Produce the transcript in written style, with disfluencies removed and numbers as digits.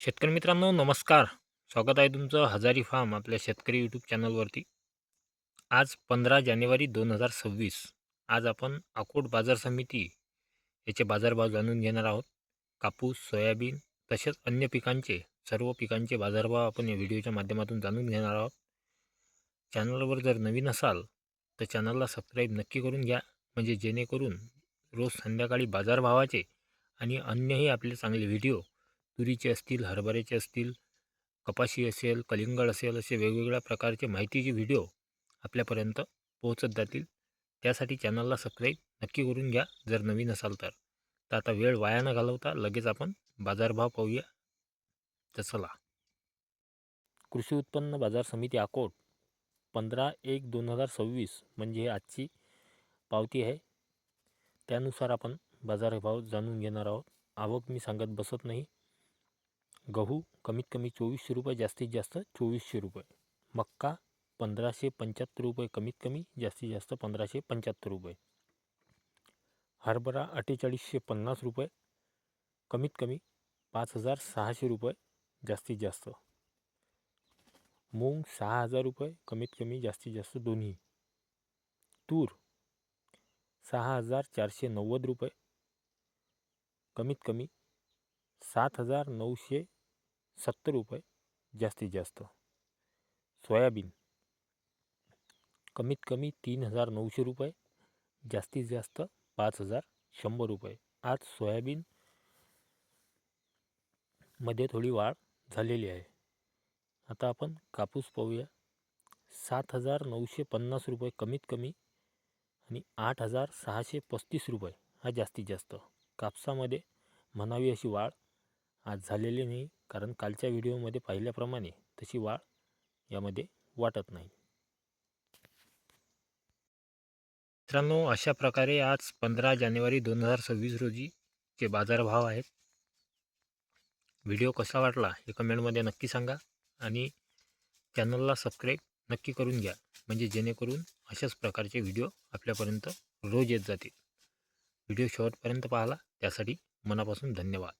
शेतकरी मित्रांनो नमस्कार. स्वागत आहे तुमचं हजारी फार्म आपल्या शेतकरी यूट्यूब चॅनलवरती. आज 15 जानेवारी 2026. आज आपण अकोट बाजार समिती याचे बाजारभाव जाणून घेणार आहोत. कापूस, सोयाबीन तसेच अन्य पिकांचे सर्व पिकांचे बाजारभाव आपण या व्हिडिओच्या माध्यमातून जाणून घेणार आहोत. चॅनलवर जर नवीन असाल तर चॅनलला सबस्क्राईब नक्की करून घ्या, म्हणजे जेणेकरून रोज संध्याकाळी बाजारभावाचे आणि अन्यही आपले चांगले व्हिडिओ तुरीचे असतील, हरभऱ्याचे असतील, कपाशी असेल, कलिंगड असेल, असे वेगवेगळ्या प्रकारचे माहितीचे व्हिडिओ आपल्यापर्यंत पोहोचत जातील. त्यासाठी चॅनलला सबस्क्राईब नक्की करून घ्या जर नवीन असाल तर. तर आता वेळ वाया न घालवता लगेच आपण बाजारभाव पाहूया. तर चला. कृषी उत्पन्न बाजार समिती अकोट 15/1/2026 म्हणजे ही आजची पावती आहे. त्यानुसार आपण बाजारभाव जाणून घेणार आहोत. आवक मी सांगत बसत नाही. गहू कमीत कमी 2400 रुपये, जास्तीत जास्त 2400 रुपये. मक्का 1575 रुपये कमीत कमी, जास्तीत जास्त 1575 रुपये. हरभरा 4850 रुपये कमीत कमी, 5600 रुपये जास्तीत जास्त. मूग 6000 रुपये कमीत कमी, जास्तीत जास्त दोन्ही. तूर 6490 रुपये कमीत कमी, 7970 रुपये जास्तीत जास्त. सोयाबीन कमीत कमी 3900 रुपये, जास्तीत जास्त 5100 रुपये. आज सोयाबीन मध्ये थोडी वाढ झालेली आहे. आता आपण कापूस पाहूया. 7950 रुपये कमीत कमी आणि 8635 रुपये हा जास्तीत जास्त. कापसामध्ये म्हणावी अशी वाढ आज झालेली नाही, कारण कालच्या व्हिडिओमध्ये पाहिल्याप्रमाणे तशी वाढ यामध्ये वाटत नाही. मित्रांनो, अशा प्रकारे आज 15 जानेवारी 2026 रोजीचे बाजारभाव आहेत. व्हिडिओ कसा वाटला हे कमेंटमध्ये नक्की सांगा आणि चॅनलला सबस्क्राईब नक्की करून घ्या, म्हणजे जेणेकरून अशाच प्रकारचे व्हिडिओ आपल्यापर्यंत रोज येत जातील. व्हिडिओ शेवटपर्यंत पाहिला त्यासाठी मनापासून धन्यवाद.